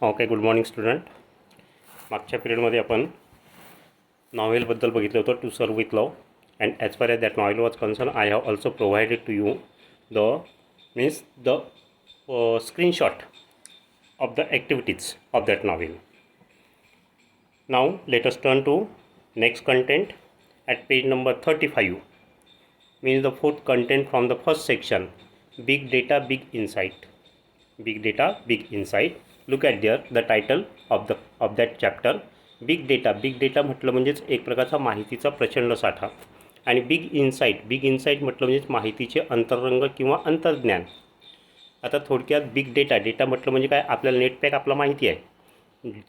Okay, good morning student. मागच्या पिरियडमध्ये आपण नॉव्हेलबद्दल बघितलं होतं, to serve with love. And as far as that novel was concern, I have also provided to you the screenshot of the activities of that novel. Now let us turn to next content at page number 35, means the fourth content from the first section, big data big insight. Big data big insight. Look at there the title of that chapter, big data. Big data म्हटलं म्हणजेच एक प्रकारचा माहितीचा प्रचंड साठा, आणि big insight म्हटलं म्हणजेच माहितीचे अंतरंग किंवा अंतर्ज्ञान. आता थोडक्यात बिग डेटा म्हटलं म्हणजे काय, आपल्याला नेटपॅक आपला माहिती आहे.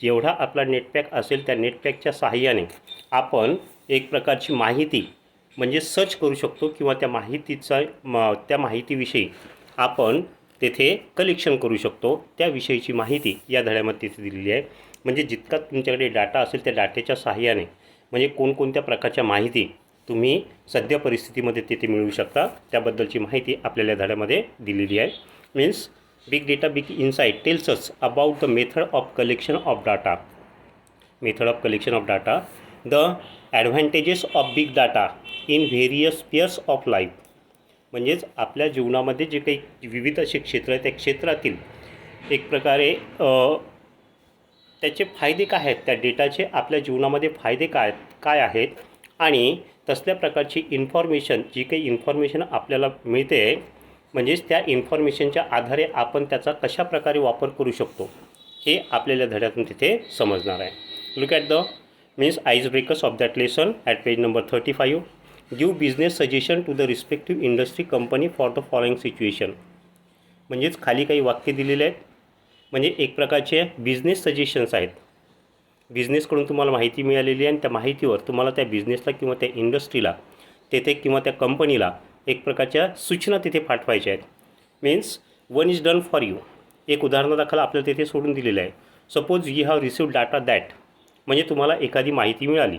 जेवढा आपला नेटपॅक असेल त्या नेटपॅकच्या सहाय्याने आपण एक प्रकारची माहिती म्हणजे सर्च करू शकतो, किंवा त्या माहितीविषयी आपण तेथे कलेक्शन करू शकतो. त्याविषयीची माहिती या धड्यामध्ये तिथे दिलेली आहे. म्हणजे जितका तुमच्याकडे डाटा असेल त्या डाट्याच्या सहाय्याने म्हणजे कोणकोणत्या प्रकारच्या माहिती तुम्ही सध्या परिस्थितीमध्ये तेथे मिळवू शकता, त्याबद्दलची माहिती आपल्याला या धड्यामध्ये दिलेली आहे. Means big data big insight tells us about the method of collection of data. The advantages of big data in various spheres of life. म्हणजेच आपल्या जीवनामध्ये जे काही विविध असे क्षेत्र आहेत त्या क्षेत्रातील एक प्रकारे त्याचे फायदे काय आहेत, त्या डेटाचे आपल्या जीवनामध्ये फायदे काय आहेत, आणि तसल्या प्रकारची इन्फॉर्मेशन, जी काही इन्फॉर्मेशन आपल्याला मिळते, म्हणजेच त्या इन्फॉर्मेशनच्या आधारे आपण त्याचा कशा प्रकारे वापर करू शकतो, हे आपल्याला धड्यातून तिथे समजणार आहे. Look at the ice breakers of that lesson at page number 35. Give business suggestion to the respective industry company for the following situation. म्हणजेच खाली काही वाक्य दिलेले आहेत, म्हणजे एक प्रकारचे बिझनेस सजेशन्स आहेत. बिझनेसकडून तुम्हाला माहिती मिळालेली आहे, आणि त्या माहितीवर तुम्हाला त्या बिझनेसला किंवा त्या इंडस्ट्रीला तेथे किंवा त्या कंपनीला एक प्रकारच्या सूचना तिथे पाठवायच्या आहेत. Means one is done for you. एक उदाहरणादाखल आपल्याला तिथे सोडून दिलेलं आहे. Suppose you have received data that, म्हणजे तुम्हाला एखादी माहिती मिळाली.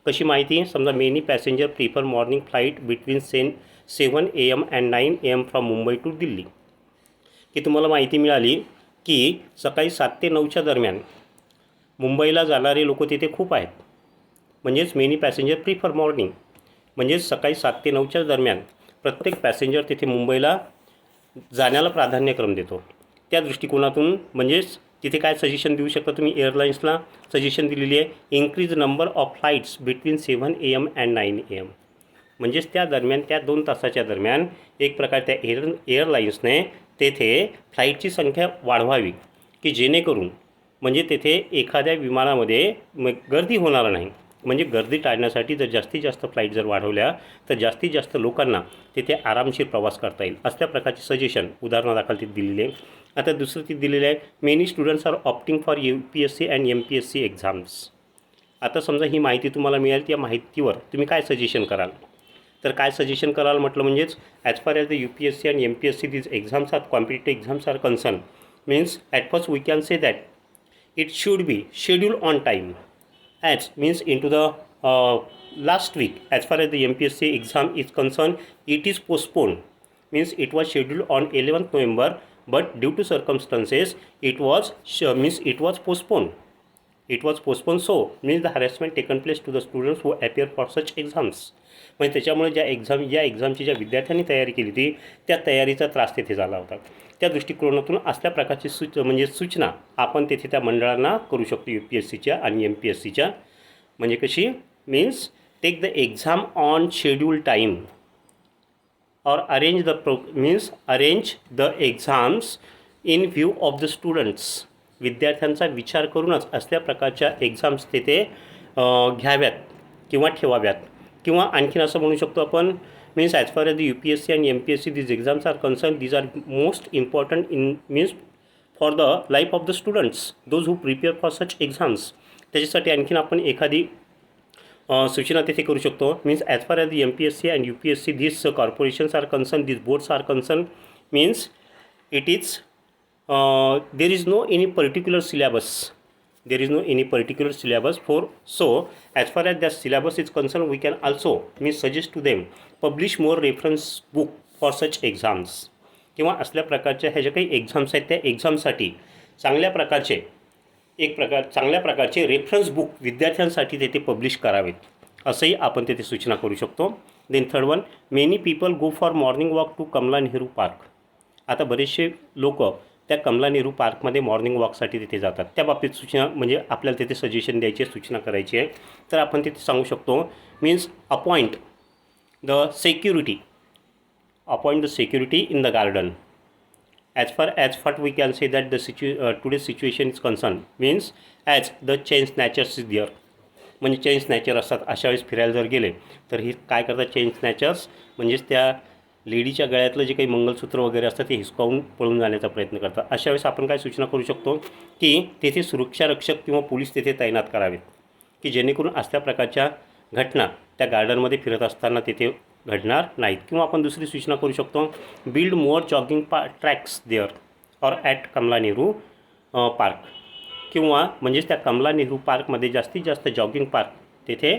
कशी माहिती? समजा many passenger prefer morning flight between 7 AM and 9 AM from Mumbai to Delhi. की तुम्हाला माहिती मिळाली की सकाळी 7 ते 9च्या दरम्यान मुंबईला जाणारे लोक तिथे खूप आहेत. म्हणजेच मेनी पॅसेंजर प्रिफर मॉर्निंग, म्हणजेच सकाळी 7 ते 9च्या दरम्यान प्रत्येक पॅसेंजर तिथे मुंबईला जाण्याला प्राधान्यक्रम देतो. त्या दृष्टिकोनातून म्हणजेच तिथे काय सजेशन देऊ शकता तुम्ही? एअरलाईन्सला सजेशन दिलेली आहे, increase number of flights between 7 AM and 9 AM. म्हणजेच त्या दरम्यान, त्या 2 तासाच्या दरम्यान एक प्रकार त्या एअरलाईन्सने तेथे फ्लाईटची संख्या वाढवावी, की जेणेकरून म्हणजे तेथे एखाद्या विमानामध्ये गर्दी होणार नाही. म्हणजे गर्दी टाळण्यासाठी जर जास्तीत जास्त फ्लाईट जर वाढवल्या तर जास्तीत जास्त लोकांना तिथे आरामशीर प्रवास करता येईल, असल्या प्रकारची सजेशन उदाहरणादाखल तिथे दिलेली आहे. आता दुसरं तिथे दिलेलं आहे, many students are opting for UPSC and MPSC exams. आता समजा ही माहिती तुम्हाला मिळाली, त्या माहितीवर तुम्ही काय सजेशन कराल? तर काय सजेशन कराल म्हटलं म्हणजेच as far as the UPSC and MPSC these exams are competitive exams are concern, means at first we can say that it should be schedule on time. As means into the last week, as far as the MPSC exam is concerned, it is postponed. Means it was scheduled on 11th November, but due to circumstances it was postponed. So means the harassment taken place to the students who appear for such exams. म्हणजे त्याच्यामुळे या एक्झामची ज्या विद्यार्थ्यांनी तयारी केली होती त्या तयारीचा त्रास तिथे झाला होता. त्या दृष्टिकोनातून असल्या प्रकारची सूचना आपण तेथे त्या मंडळांना करू शकतो, UPSCच्या आणि MPSCच्या. म्हणजे कशी? Means take the exam on schedule time और arrange the exams in view of the students. विद्यार्थ्यांचा विचार करूनच असल्या प्रकारच्या एक्झाम्स तेथे घ्याव्यात किंवा ठेवाव्यात. किंवा आणखीन असं म्हणू शकतो आपण, means as far as the UPSC and MPSC these exams are concern, these are most important means for the life of the students those who prepare for such exams. त्याच्यासाठी आणखीन आपण एखादी सूचना तिथे करू शकतो. Means as far as the MPSC and UPSC these corporations are concern, these boards are concern, means it is there is no any particular syllabus for. So as far as the syllabus is concerned, we can also suggest to them publish more reference book for such exams. किंवा असल्या प्रकारच्या ह्या ज्या काही exams आहेत त्या एक्झामसाठी चांगल्या प्रकारचे चांगल्या प्रकारचे रेफरन्स बुक विद्यार्थ्यांसाठी तेथे पब्लिश करावेत असंही आपण तेथे सूचना करू शकतो. Then third one, many people go for morning walk to Kamala Nehru park. आता बरेचसे लोक त्या कमला नेहरू पार्कमध्ये मॉर्निंग वॉकसाठी तिथे जातात. त्या बाबतीत सूचना म्हणजे आपल्याला तिथे सजेशन द्यायची आहे, सूचना करायची आहे. तर आपण तिथे सांगू शकतो means appoint the security in the garden. As far as what we can say that the today's situation is concerned means as the chain snatchers is there. म्हणजे चेन स्नॅचर असतात. अशा वेळेस फिरायला जर गेले तर हे काय करतात, चेन स्नॅचर्स म्हणजेच त्या लेडीच्या गळ्यातलं जे काही मंगलसूत्र वगैरे असतं ते हिसकावून पळून जाण्याचा प्रयत्न करतात. अशा वेळेस आपण काय सूचना करू शकतो की तेथे सुरक्षा रक्षक किंवा पोलीस तेथे तैनात करावेत की जेणेकरून असल्या प्रकारच्या घटना त्या गार्डनमध्ये फिरत असताना तिथे घडणार नाहीत. किंवा आपण दुसरी सूचना करू शकतो, build more jogging tracks there or at Kamala Nehru park. किंवा म्हणजेच त्या कमला नेहरू पार्कमध्ये जास्तीत जास्त जॉगिंग पार्क तेथे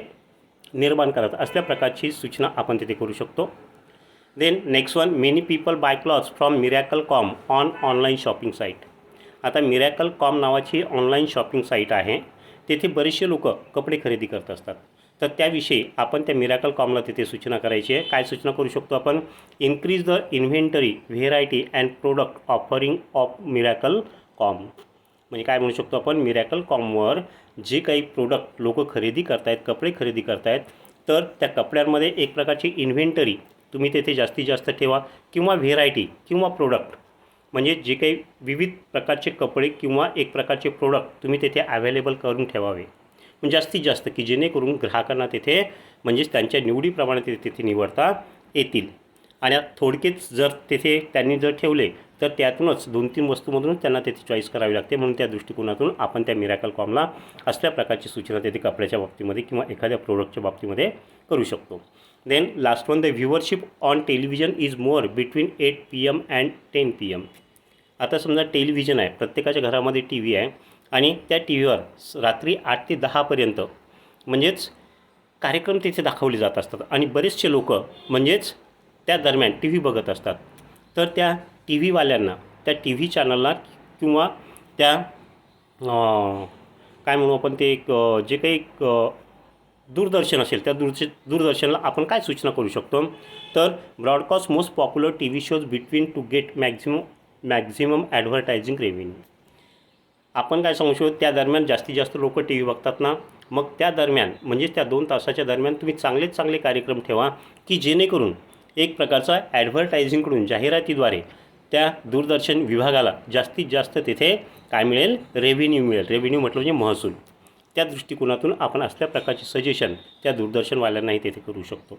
निर्माण करत असल्या प्रकारची सूचना आपण तिथे करू शकतो. Then next one, many people buy clothes from miracle com on online shopping site. आता मिरॅकल कॉम नावाची ऑनलाईन शॉपिंग साईट आहे. तेथे बरेचसे लोक कपडे खरेदी करत असतात. तर त्याविषयी आपण त्या मिरॅकल कॉमला तिथे सूचना करायची आहे. काय सूचना करू शकतो आपण, increase the inventory variety and product offering of miracle com. म्हणजे काय म्हणू शकतो आपण, मिरॅकल कॉमवर जे काही प्रोडक्ट लोक खरेदी करतायत, कपडे खरेदी करतायत, तर त्या कपड्यांमध्ये एक प्रकारची इन्व्हेंटरी तुम्ही तेथे जास्तीत जास्त ठेवा किंवा व्हेरायटी किंवा प्रोडक्ट म्हणजे जे काही विविध प्रकारचे कपडे किंवा एक प्रकारचे प्रोडक्ट तुम्ही तेथे अवेलेबल करून ठेवावे म्हणजे जास्तीत जास्त की जेणेकरून ग्राहकांना तेथे म्हणजेच त्यांच्या निवडीप्रमाणे ते तिथे निवडता येतील. आणि थोडकेच जर तेथे त्यांनी जर ठेवले तर त्यातूनच 2-3 वस्तूमधूनच त्यांना तेथे चॉईस करावी लागते. म्हणून त्या दृष्टिकोनातून आपण त्या मिरॅकल कॉमला असल्या प्रकारची सूचना तेथे कपड्याच्या बाबतीमध्ये किंवा एखाद्या प्रोडक्टच्या बाबतीमध्ये करू शकतो. Then last one, the viewership on television is more between 8 PM and 10 PM. आता समजा टेलिव्हिजन आहे, प्रत्येकाच्या घरामध्ये टी व्ही आहे आणि त्या टी व्हीवर रात्री 8 ते 10पर्यंत म्हणजेच कार्यक्रम तिथे दाखवले जात असतात आणि बरेचसे लोक म्हणजेच त्या दरम्यान टी व्ही बघत असतात. तर त्या टी व्हीवाल्यांना त्या टी व्ही चॅनलला किंवा त्या काय म्हणू आपण ते जे काही दूरदर्शन असेल त्या दूरदर्शनला आपण काय सूचना करू शकतो, तर broadcast most popular T V shows between to get maximum advertising revenue. आपण काय सांगू शकतो, त्या दरम्यान जास्तीत जास्त लोक टी व्ही बघतात ना, मग त्या दरम्यान म्हणजेच त्या 2 तासाच्या दरम्यान तुम्ही चांगले कार्यक्रम ठेवा की जेणेकरून एक प्रकारचा ॲडव्हर्टायझिंगकडून जाहिरातीद्वारे त्या दूरदर्शन विभागाला जास्तीत जास्त तिथे काय मिळेल, रेव्हेन्यू मिळेल. रेव्हेन्यू म्हटलं म्हणजे महसूल. त्या दृष्टिकोनातून आपण असल्या प्रकारचे सजेशन त्या दूरदर्शनवाल्यांनाही तेथे करू शकतो.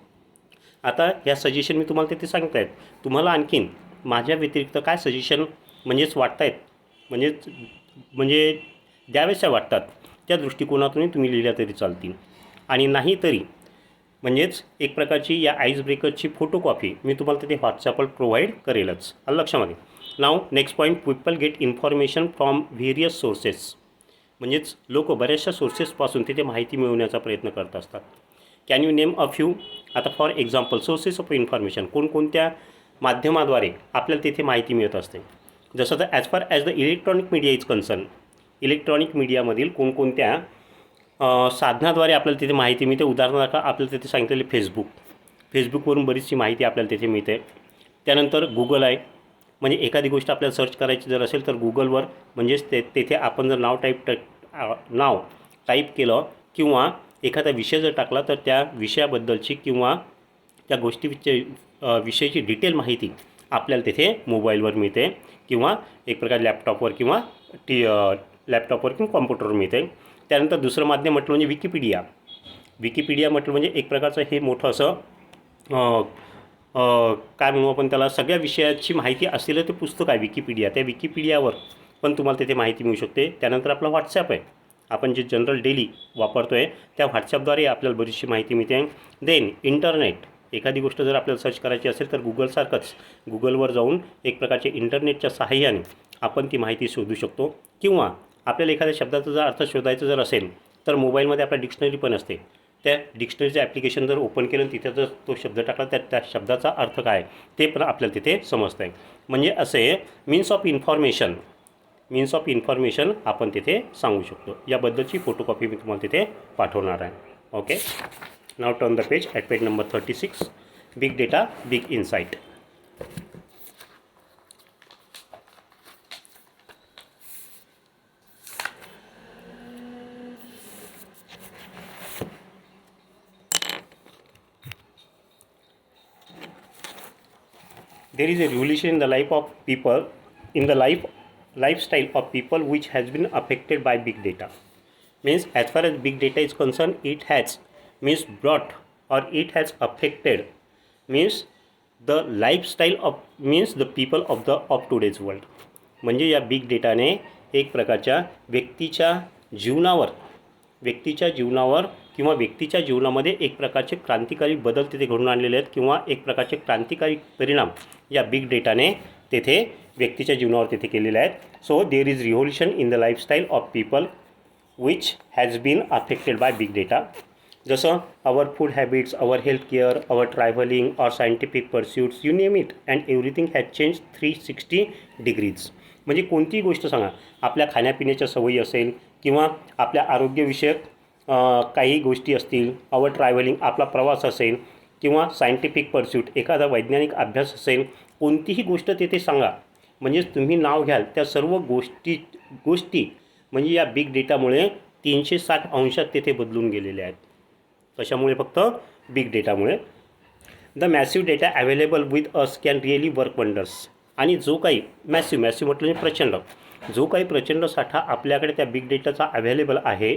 आता ह्या सजेशन मी तुम्हाला तिथे सांगत आहेत. तुम्हाला आणखीन माझ्या व्यतिरिक्त काय सजेशन म्हणजेच वाटत आहेत म्हणजे द्यावेशा वाटतात त्या दृष्टिकोनातूनही तुम्ही लिहिल्या तरी चालतील. आणि नाही तरी म्हणजेच एक प्रकारची या आईस ब्रेकरची फोटोकॉपी मी तुम्हाला तिथे व्हॉट्सॲपवर प्रोव्हाइड करेलच. आलं लक्षामध्ये. नाव next point, people get information from various sources. म्हणजेच लोक बऱ्याचशा सोर्सेसपासून तिथे माहिती मिळवण्याचा प्रयत्न करत असतात. Can you name a few. आता for example sources of information कोणकोणत्या माध्यमाद्वारे आपल्याला तिथे माहिती मिळत असते. जसं तर as far as the electronic media is concern, electronic मीडियामधील कोणकोणत्या साधनाद्वारे आपल्याला तिथे माहिती मिळते. उदाहरणार्थ आपल्याला तिथे सांगितलेले फेसबुकवरून बरीचशी माहिती आपल्याला तिथे मिळते. त्यानंतर गुगल आहे, म्हणजे एखादी गोष्ट आपल्याला सर्च करायची जर असेल तर गुगलवर म्हणजेच तेथे आपण जर नाव टाईप केलं किंवा एखादा विषय जर टाकला तर त्या विषयाबद्दलची किंवा त्या विषयीची डिटेल माहिती आपल्याला तिथे मोबाईलवर मिळते किंवा एक प्रकारे लॅपटॉपवर किंवा कॉम्प्युटरवर मिळते. त्यानंतर दुसरं माध्यम म्हटलं म्हणजे विकिपीडिया म्हटलं म्हणजे एक प्रकारचं हे मोठं असं काय म्हणू आपण त्याला, सगळ्या विषयाची माहिती असलेलं ते पुस्तक आहे विकिपीडिया. त्या विकिपीडियावर पण तुम्हाला तिथे माहिती मिळू शकते. त्यानंतर आपला व्हॉट्सॲप आहे, आपण जे जनरल डेली वापरतो आहे त्या व्हॉट्सॲपद्वारे आपल्याला बरीचशी माहिती मिळते. देन इंटरनेट, एखादी गोष्ट जर आपल्याला सर्च करायची असेल तर गुगलसारखंच गुगलवर जाऊन एक प्रकारचे इंटरनेटच्या सहाय्याने आपण ती माहिती शोधू शकतो. किंवा आपल्याला एखाद्या शब्दाचा जर अर्थ शोधायचा जर असेल तर मोबाईलमध्ये आपल्या डिक्शनरी पण असते. त्या डिक्शनरीचं ॲप्लिकेशन जर ओपन केलं तिथे जर तो शब्द टाकला तर त्या शब्दाचा अर्थ काय ते पण आपल्याला तिथे समजतं आहे. म्हणजे असे means of information means of information आपण तिथे सांगू शकतो. याबद्दलची फोटोकॉपी मी तुम्हाला तिथे पाठवणार आहे. Okay, now turn the page at page number 36. Big data big insight. There is a revolution in the life of people, in the lifestyle of people which has been affected by big data. Means as far as big data is concerned, it has means brought or it has affected means the lifestyle of means the people of today's world. म्हणजे या big डेटाने एक प्रकारच्या व्यक्तीच्या जीवनावर किंवा व्यक्तीच्या जीवनामध्ये एक प्रकारचे क्रांतिकारी बदल तिथे घडून आणलेले आहेत किंवा एक प्रकारचे क्रांतिकारी परिणाम या बिग डेटाने तेथे व्यक्तीच्या जीवनावर तिथे केलेले आहेत. So there is revolution in the lifestyle of people which has been affected by big data. जसं our food habits, our health care, our travelling or scientific pursuits, you name it, and everything has change 360 degrees. म्हणजे कोणतीही गोष्ट सांगा, आपल्या खाण्यापिण्याच्या सवयी असेल किंवा आपल्या आरोग्यविषयक काही गोष्टी असतील, आवर ट्रॅव्हलिंग आपला प्रवास असेल किंवा सायंटिफिक परस्यूट एखादा वैज्ञानिक अभ्यास असेल, कोणतीही गोष्ट तेथे सांगा म्हणजेच तुम्ही नाव घ्याल त्या सर्व गोष्टी म्हणजे या बिग डेटामुळे 360 अंशात तेथे बदलून गेलेले आहेत. कशामुळे? फक्त बिग डेटामुळे. The massive data available with us can really work wonders. आणि जो काही मॅसिव्ह म्हटलं म्हणजे प्रचंड, जो काही प्रचंड साठा आपल्याकडे त्या बिग डेटाचा अवेलेबल आहे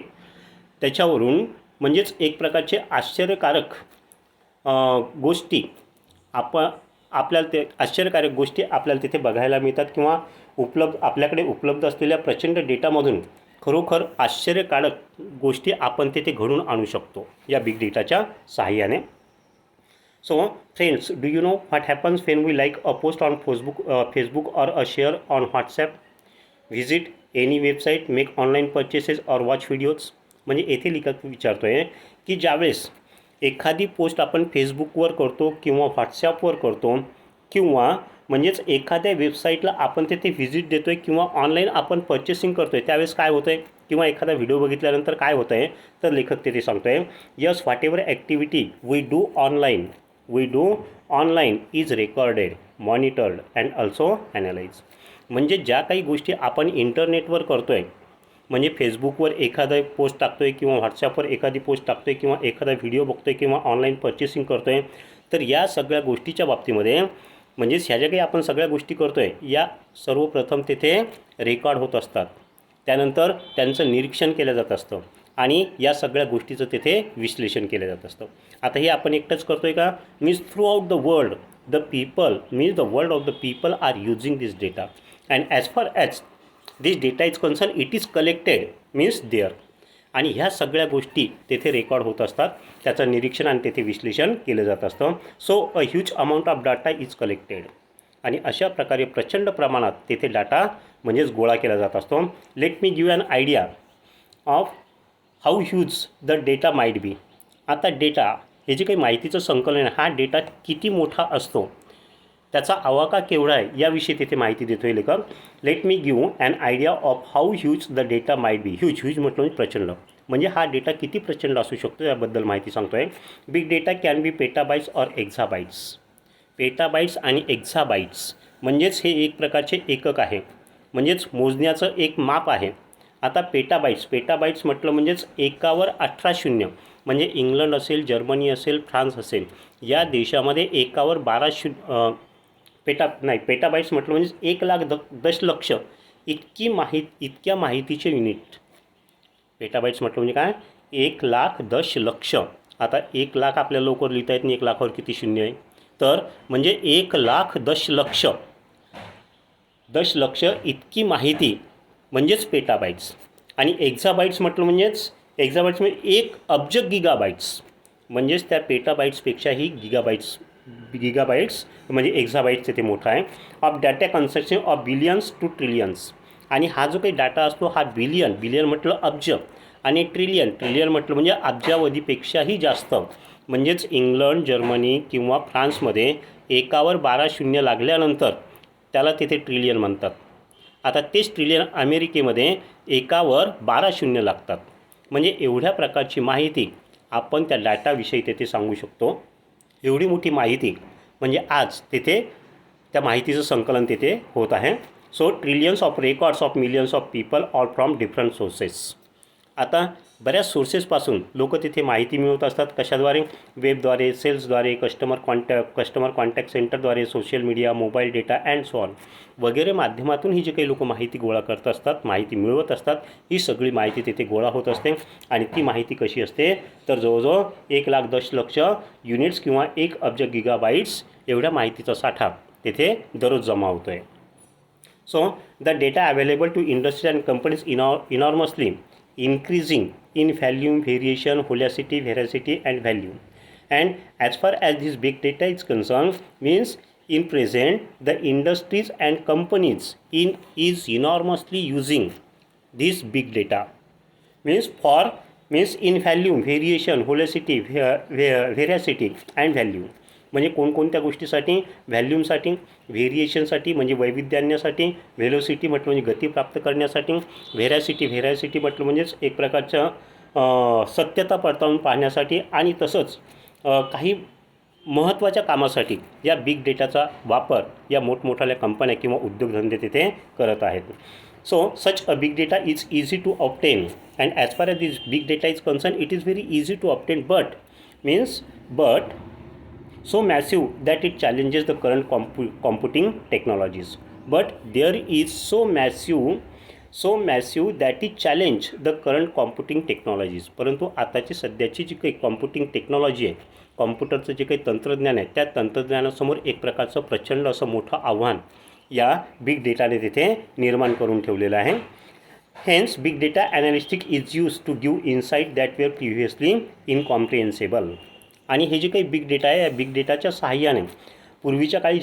त्याच्यावरून म्हणजेच एक प्रकारचे आश्चर्यकारक गोष्टी आपल्याला ते आश्चर्यकारक गोष्टी आपल्याला तिथे बघायला मिळतात किंवा आपल्याकडे उपलब्ध असलेल्या प्रचंड डेटामधून खरोखर आश्चर्यकारक गोष्टी आपण तिथे घडून आणू शकतो या बिग डेटाच्या सहाय्याने. So friends, do you know what happens when we like a post on Facebook or a share on WhatsApp, visit any website, make online purchases or watch videos. म्हणजे येथे लेखक विचारतो आहे की ज्यावेळेस एखादी पोस्ट आपण फेसबुकवर करतो किंवा व्हॉट्सॲपवर करतो किंवा म्हणजेच एखाद्या वेबसाईटला आपण तिथे व्हिजिट देतो आहे किंवा ऑनलाईन आपण परचेसिंग करतो आहे, त्यावेळेस काय होतं आहे किंवा एखादा व्हिडिओ बघितल्यानंतर काय होतं आहे, तर लेखक तिथे सांगतो आहे yes whatever activity we do online is recorded, monitored and also analyse. म्हणजे ज्या काही गोष्टी आपण इंटरनेटवर करतो आहे म्हणजे फेसबुकवर एखादा पोस्ट टाकतो आहे किंवा व्हॉट्सॲपवर एखादी पोस्ट टाकतो आहे किंवा एखादा व्हिडिओ बघतो आहे किंवा ऑनलाईन परचेसिंग करतो आहे, तर या सगळ्या गोष्टीच्या बाबतीमध्ये म्हणजेच ह्या ज्या काही आपण सगळ्या गोष्टी करतो आहे या सर्वप्रथम तिथे रेकॉर्ड होत असतात. त्यानंतर त्यांचं निरीक्षण केलं जात असतं आणि या सगळ्या गोष्टीचं तिथे विश्लेषण केलं जात असतं. आता हे आपण एकटंच करतो आहे का? Means throughout the world the world of the people are using this data and as far as this data is concern it is collected means there. आणि ह्या सगळ्या गोष्टी तेथे रेकॉर्ड होत असतात, त्याचं निरीक्षण आणि तेथे विश्लेषण केलं जात असतं. So a huge amount of data is collected. आणि अशा प्रकारे प्रचंड प्रमाणात तेथे डाटा म्हणजेच गोळा केला जात असतो. Let me give an idea of how huge the data might be. आता डेटा हे जे काही माहितीचं संकलन आहे, हा डेटा किती मोठा असतो, त्याचा आवाका केवढा आहे याविषयी तिथे माहिती देतो आहे लेखक. Let me give an idea of how huge the data might be. Huge म्हटलं म्हणजे प्रचंड, म्हणजे हा डेटा किती प्रचंड असू शकतो याबद्दल माहिती सांगतो आहे. Big data can be petabytes or exabytes. Petabytes आणि एक्झाबाईट्स म्हणजेच हे एक प्रकारचे एकक आहे, म्हणजेच मोजण्याचं एक माप आहे. आता पेटाबाईट्स म्हटलं म्हणजेच एकावर 18 शून्य. म्हणजे इंग्लंड असेल, जर्मनी असेल, फ्रान्स असेल, या देशामध्ये एकावर 12 पेटाबाईट्स म्हटलं म्हणजे 1,00,000 दशलक्ष इतक्या माहितीचे युनिट. पेटाबाईट्स म्हटलं म्हणजे काय? 1,00,000 दशलक्ष. आता 1,00,000 आपल्याला लवकर लिहिता येत नाही, 1,00,000वर किती शून्य आहे, तर म्हणजे 1,00,000 दशलक्ष इतकी माहिती म्हणजेच पेटाबाईट्स. आणि एक्झाबाईट्स म्हटलं म्हणजेच म्हणजे 1 अब्ज गिगाबाईट्स. म्हणजेच त्या पेटाबाईट्सपेक्षाही गिगाबाईट्स म्हणजे एक्झाबाईट्स तिथे मोठा आहे. Of data construction of billions to trillions. आणि हा जो काही डाटा असतो हा बिलियन म्हटलं अब्ज आणि ट्रिलियन म्हटलं म्हणजे अब्जावधीपेक्षाही जास्त. म्हणजेच इंग्लंड, जर्मनी किंवा फ्रान्समध्ये एकावर 12 शून्य लागल्यानंतर त्याला तिथे ट्रिलियन म्हणतात. आता तेच ट्रिलियन अमेरिकेमध्ये एकावर 12 शून्य लागतात. म्हणजे एवढ्या प्रकारची माहिती आपण त्या डाटाविषयी तेथे सांगू शकतो. एवढी मोठी माहिती म्हणजे आज तिथे त्या माहितीचं संकलन तिथे होत आहे. So trillions of records of millions of people all from different sources. आता बऱ्याच सोर्सेसपासून लोक तिथे माहिती मिळवत असतात. कशाद्वारे? वेबद्वारे, सेल्सद्वारे, customer contact सेंटरद्वारे, social media, mobile data and so on वगैरे माध्यमातून ही जी काही लोक माहिती गोळा करत असतात, माहिती मिळवत असतात, ही सगळी माहिती तिथे गोळा होत असते. आणि ती माहिती कशी असते तर जवळजवळ 1,10,00,000 युनिट्स किंवा 1 अब्ज गिगाबाईट्स एवढ्या माहितीचा साठा तिथे दररोज जमा होतो आहे. So the data available to industry and companies enormously increasing in volume, variation, velocity, veracity and value. And as far as this big data is concerned, means in present the industries and companies is enormously using this big data. Means in volume, variation, velocity, veracity and value. म्हणजे कोणकोणत्या गोष्टीसाठी? व्हॅल्यूमसाठी, व्हेरिएशनसाठी म्हणजे वैविध्यान्यासाठी, velocity म्हटलं म्हणजे गती प्राप्त करण्यासाठी, व्हेरॅसिटी म्हटलं म्हणजेच एक प्रकारचं सत्यता पडताळून पाहण्यासाठी आणि तसंच काही महत्त्वाच्या कामासाठी या बिग डेटाचा वापर या मोठमोठ्या कंपन्या किंवा उद्योगधंदे तिथे करत आहेत. So such a big data is easy to obtain and as far as this big data is concern it is very easy to obtain but so massive that it challenges the current computing technologies. But there is so massive that it challenge the current computing technologies. परंतु आताची सध्याची जी काही computing technology आहे, कॉम्प्युटरचं जे काही तंत्रज्ञान आहे, त्या तंत्रज्ञानासमोर एक प्रकारचं प्रचंड असं मोठं आव्हान या बिग डेटाने तिथे निर्माण करून ठेवलेलं आहे. Hence big data analytics is used to give insight that were previously incomprehensible. आणि हे जे काही बिग डेटा आहे, या बिग डेटाच्या सहाय्याने पूर्वीच्या काळी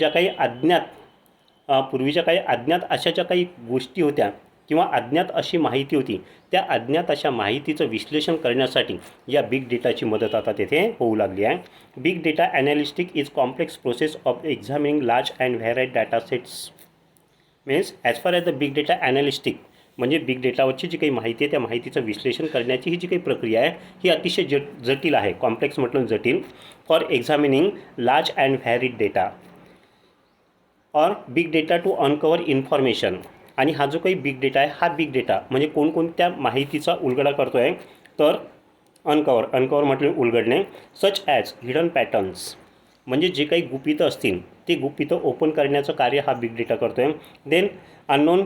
अज्ञात अशा ज्या काही गोष्टी होत्या किंवा अज्ञात अशी माहिती होती, त्या अज्ञात अशा माहितीचं विश्लेषण करण्यासाठी या बिग डेटाची मदत आता तेथे होऊ लागली आहे. Big data analytics is complex process of examining large and varied data sets. Means as far as the big data analytics म्हणजे बिग डेटावरची जी काही माहिती आहे त्या माहितीचं विश्लेषण करण्याची ही जी काही प्रक्रिया आहे ही अतिशय जटिल आहे. कॉम्प्लेक्स म्हटलं जटिल. For examining large and varied data और big data to uncover information. आणि हा जो काही बिग डेटा आहे, हा बिग डेटा म्हणजे कोणकोणत्या माहितीचा उलगडा करतो आहे तर अनकवर म्हटलं उलगडणे. सच ॲज हिडन पॅटर्न्स म्हणजे जे काही गुपितं असतील ते गुपितं ओपन करण्याचं कार्य हा बिग डेटा करतो आहे. देन अननोन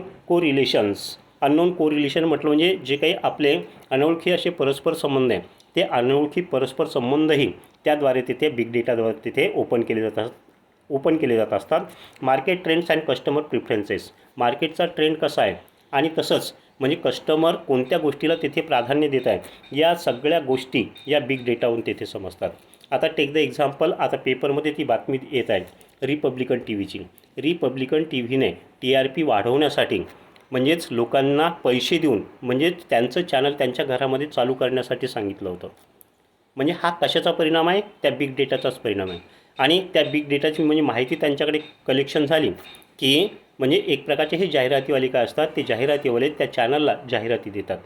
कोरिलेशन म्हटलं म्हणजे जे काही आपले अनोळखी असे परस्पर संबंध आहे, ते अनोळखी परस्पर संबंधही त्याद्वारे तिथे बिग डेटाद्वारे तिथे ओपन केले जात असतात. Market trends and customer preferences. मार्केटचा ट्रेंड कसा आहे आणि तसंच म्हणजे कस्टमर कोणत्या गोष्टीला तिथे प्राधान्य देत आहे, या सगळ्या गोष्टी या बिग डेटावरून तिथे समजतात. आता टेक द एक्झाम्पल, आता पेपरमध्ये ती बातमी येत आहे रिपब्लिकन टी व्हीची. रिपब्लिकन टी व्हीने TRP वाढवण्यासाठी म्हणजेच लोकांना पैसे देऊन म्हणजेच त्यांचं चॅनल त्यांच्या घरामध्ये चालू करण्यासाठी सांगितलं होतं. म्हणजे हा कशाचा परिणाम आहे? त्या बिग डेटाचाच परिणाम आहे. आणि त्या बिग डेटाची म्हणजे माहिती त्यांच्याकडे कलेक्शन झाली की म्हणजे एक प्रकारचे हे जाहिरातीवाले काय असतात, ते जाहिरातीवाले त्या चॅनलला जाहिराती देतात.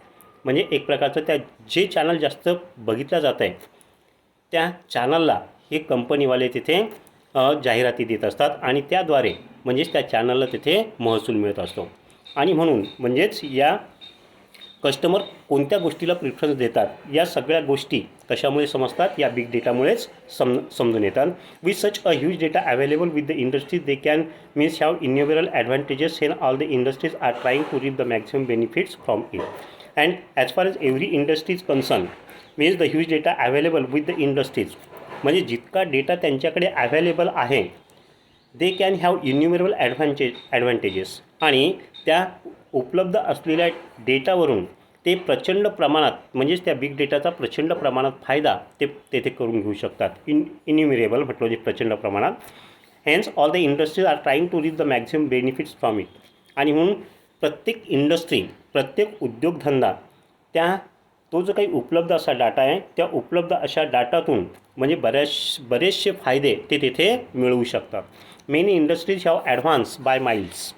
म्हणजे एक प्रकारचं त्या जे चॅनल जास्त बघितलं जात आहे त्या चॅनलला हे कंपनीवाले तिथे जाहिराती देत असतात आणि त्याद्वारे म्हणजेच त्या चॅनलला तिथे महसूल मिळत असतो. आणि म्हणून म्हणजेच या कस्टमर कोणत्या गोष्टीला प्रिफरन्स देतात या सगळ्या गोष्टी कशामुळे समजतात? या बिग डेटामुळेच समजून येतात. With such a huge data available with the industries they can means have innumerable advantages and all the industries are trying to reap the maximum benefits from it. And as far as every industry is concern means the huge data available with the industries म्हणजे जितका data त्यांच्याकडे available आहे they can have innumerable advantages. आणि त्या उपलब्ध असलेल्या डेटावरून ते प्रचंड प्रमाणात म्हणजेच त्या बिग डेटाचा प्रचंड प्रमाणात फायदा ते तेथे करून घेऊ शकतात. इन्युमरेबल म्हटलं म्हणजे प्रचंड प्रमाणात. Hence all the industries are trying to reach the maximum benefits from it. आणि म्हणून प्रत्येक इंडस्ट्री, प्रत्येक उद्योगधंदा त्या तो जो काही उपलब्ध असा डाटा आहे त्या उपलब्ध अशा डाटातून म्हणजे बरेचसे फायदे ते तिथे मिळवू शकतात. Many industries have advance by miles.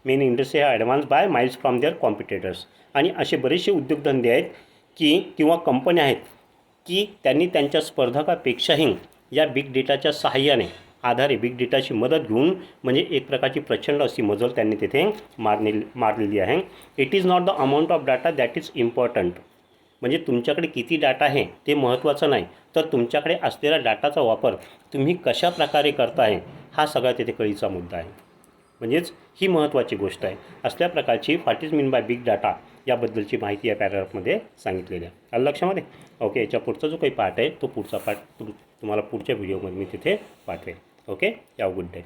Many industry have advance by miles from their competitors. आणि असे बरेचसे उद्योगधंदे आहेत की किंवा कंपन्या आहेत की त्यांनी त्यांच्या स्पर्धकापेक्षाही या बिग डेटाच्या सहाय्याने आधारे बिग डेटाची मदत घेऊन म्हणजे एक प्रकारची प्रचंड अशी मजल त्यांनी तिथे मारलेली आहे. It is not the amount of data that is important. म्हणजे तुमच्याकडे किती डाटा आहे ते महत्त्वाचं नाही, तर तुमच्याकडे असलेल्या डाटाचा वापर तुम्ही कशा प्रकारे करताय हा सगळा तिथे कळीचा मुद्दा आहे. म्हणजेच ही महत्त्वाची गोष्ट आहे. असल्या प्रकारची what is mean by big data याबद्दलची माहिती या पॅराग्राफमध्ये सांगितलेली आहे. आलं लक्षामध्ये? ओके, याच्या पुढचा जो काही पार्ट आहे तो पुढचा पार्ट तुम्हाला पुढच्या व्हिडिओमध्ये मी तिथे पाठवेन. Okay, have good day.